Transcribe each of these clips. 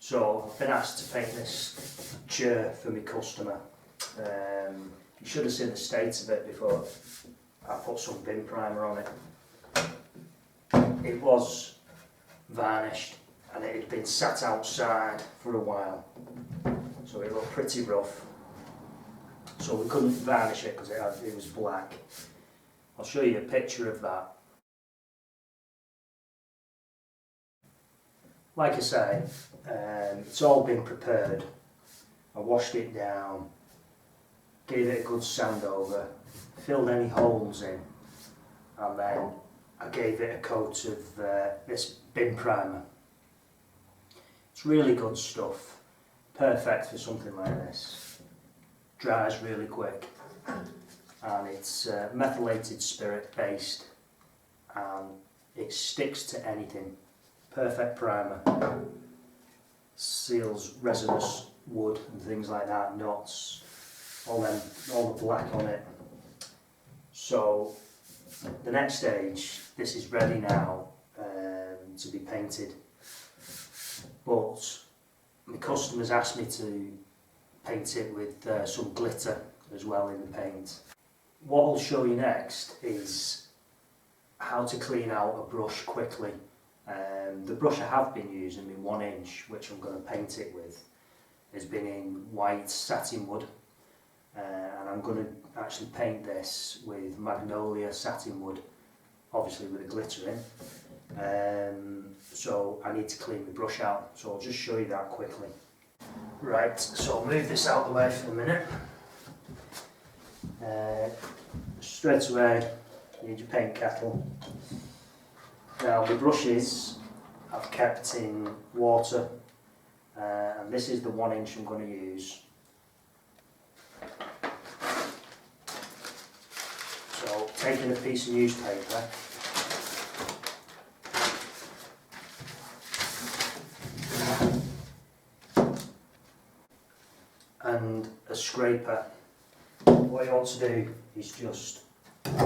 So I've been asked to paint this chair for my customer. You should have seen the state of it before I put some bin primer on it. It was varnished and it had been sat outside for a while, so it looked pretty rough. So we couldn't varnish it because it was black. I'll show you a picture of that. Like I say, it's all been prepared. I washed it down, gave it a good sand over, filled any holes in, and then I gave it a coat of this bin primer. It's really good stuff, perfect for something like this. Dries really quick, and it's methylated spirit based, and it sticks to anything. Perfect primer. Seals resinous wood and things like that, nuts, all the black on it. So the next stage, this is ready now to be painted, but my customers asked me to paint it with some glitter as well in the paint. What I'll show you next is how to clean out a brush quickly. The brush I have been using, my 1 inch, which I'm going to paint it with, has been in white satin wood, and I'm going to actually paint this with magnolia satin wood, obviously with the glitter in. So I need to clean the brush out, so I'll just show you that quickly. Right, so I'll move this out of the way for a minute. Straight away, you need your paint kettle. Now the brushes I've kept in water, and this is the 1 inch I'm going to use. So taking a piece of newspaper, and a scraper. What you want to do is just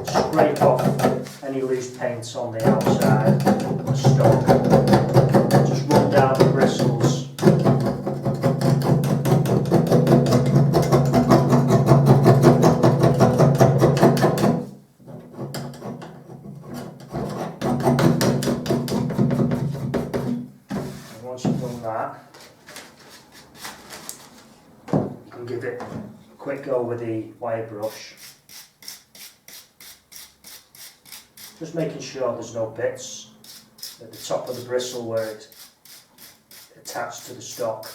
scrape off any loose paint on the outside of the stock. Just run down the bristles. And once you've done that, you can give it a quick go with the wire brush. Just making sure there's no bits at the top of the bristle where it's attached to the stock.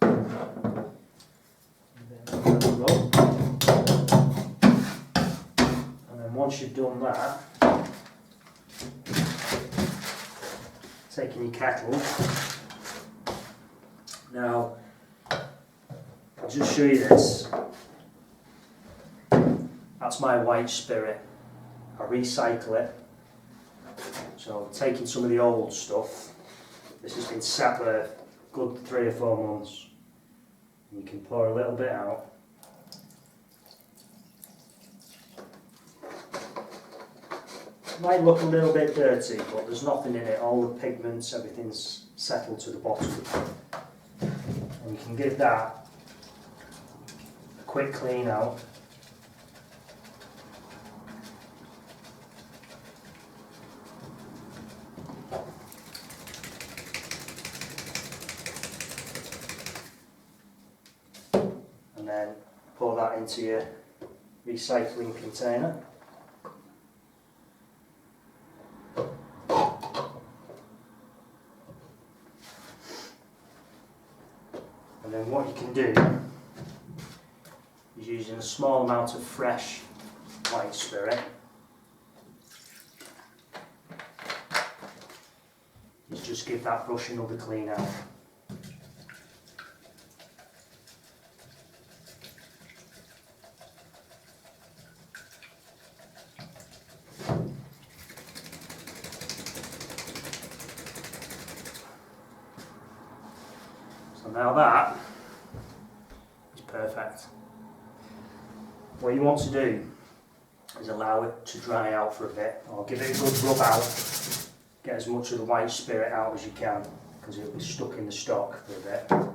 And then once you've done that, taking your kettle. Now, I'll just show you this. That's my white spirit. I recycle it. So taking some of the old stuff, this has been sat there a good 3 or 4 months. And you can pour a little bit out. It might look a little bit dirty, but there's nothing in it. All the pigments, everything's settled to the bottom. And you can give that a quick clean out. And then pour that into your recycling container. And then what you can do is, using a small amount of fresh white spirit, is just give that brush another clean out. So now that is perfect. What you want to do is allow it to dry out for a bit, or give it a good rub out, Get as much of the white spirit out as you can, because it'll be stuck in the stock for a bit. And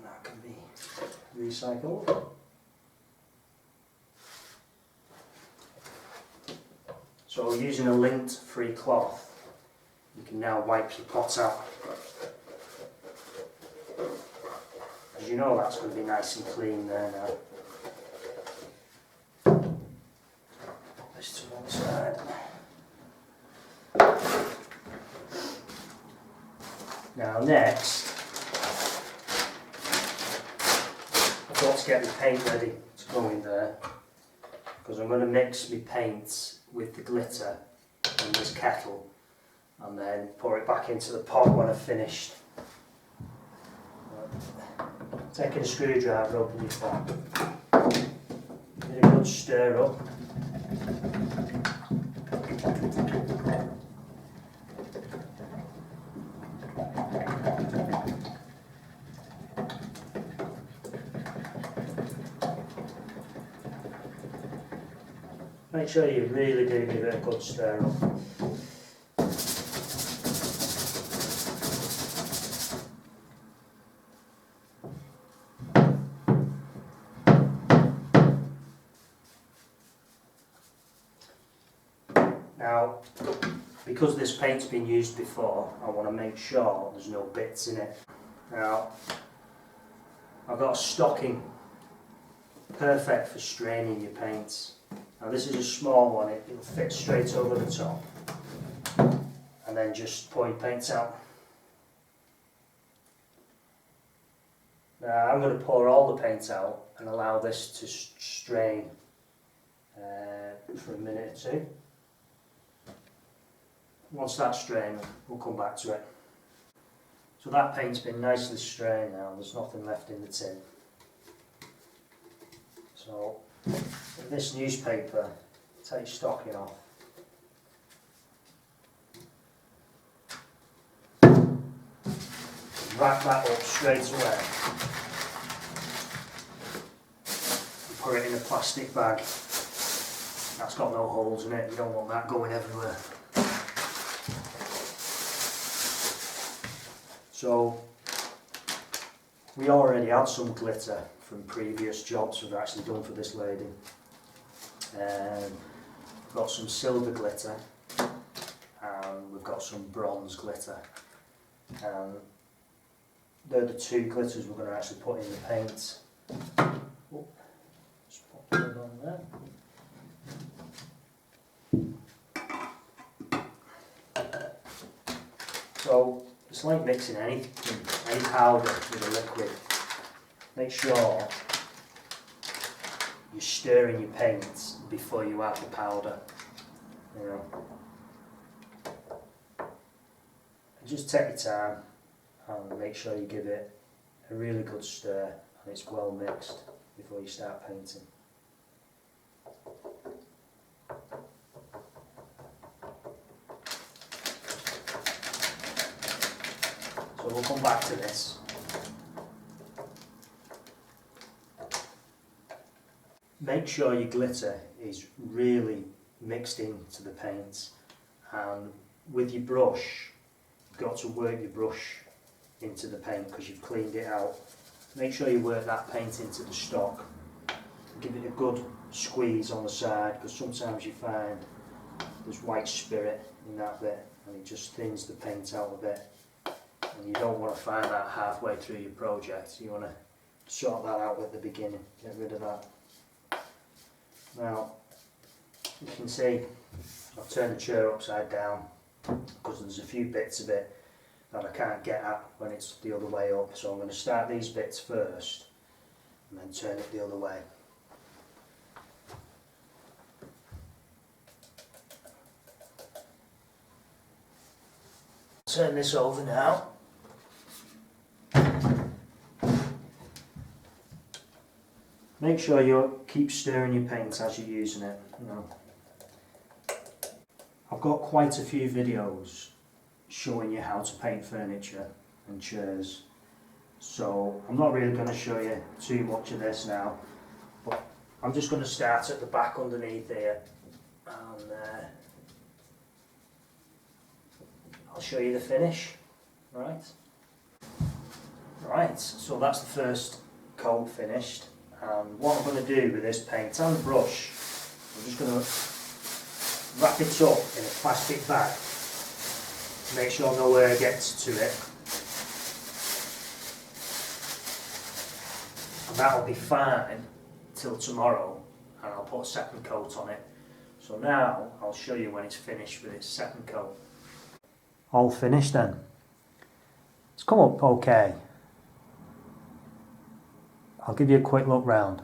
that can be recycled. So using a lint free cloth, you can now wipe your pots out. As you know, that's going to be nice and clean there now. Put this to one side. Now next, I've got to get the paint ready to go in there, because I'm going to mix my paints with the glitter in this kettle and then pour it back into the pot when I've finished. Taking a screwdriver, open your pot, give it a good stir up. Make sure you really do give it a good stir up. Now, because this paint's been used before, I want to make sure there's no bits in it. Now, I've got a stocking, perfect for straining your paints. Now this is a small one, it'll fit straight over the top. And then just pour your paints out. Now I'm going to pour all the paint out and allow this to strain for a minute or two. Once that's strained, we'll come back to it. So that paint's been nicely strained now, there's nothing left in the tin. So with this newspaper, take stocking off. Wrap that up straight away. Put it in a plastic bag. That's got no holes in it, you don't want that going everywhere. So, we already had some glitter from previous jobs we've actually done for this lady. We've got some silver glitter and we've got some bronze glitter. They're the two glitters we're going to actually put in the paint. Oh, just pop that on there. So it's like mixing anything, any powder with a liquid. Make sure you're stirring your paints before you add the powder. You know. And just take your time and make sure you give it a really good stir and it's well mixed before you start painting. So we'll come back to this. Make sure your glitter is really mixed into the paint, and with your brush, you've got to work your brush into the paint because you've cleaned it out. Make sure you work that paint into the stock. Give it a good squeeze on the side, because sometimes you find there's white spirit in that bit and it just thins the paint out a bit. And you don't want to find that halfway through your project. You want to sort that out at the beginning, get rid of that. Now, you can see I've turned the chair upside down because there's a few bits of it that I can't get at when it's the other way up. So I'm going to start these bits first and then turn it the other way. Turn this over now. Make sure you keep stirring your paint as you're using it. You know. I've got quite a few videos showing you how to paint furniture and chairs, so I'm not really going to show you too much of this now, but I'm just going to start at the back underneath here and I'll show you the finish. Right. Right, so that's the first coat finished. And what I'm going to do with this paint and brush, I'm just going to wrap it up in a plastic bag to make sure no air gets to it. And that'll be fine till tomorrow, and I'll put a second coat on it. So now I'll show you when it's finished with its second coat. All finished then. It's come up okay. I'll give you a quick look round.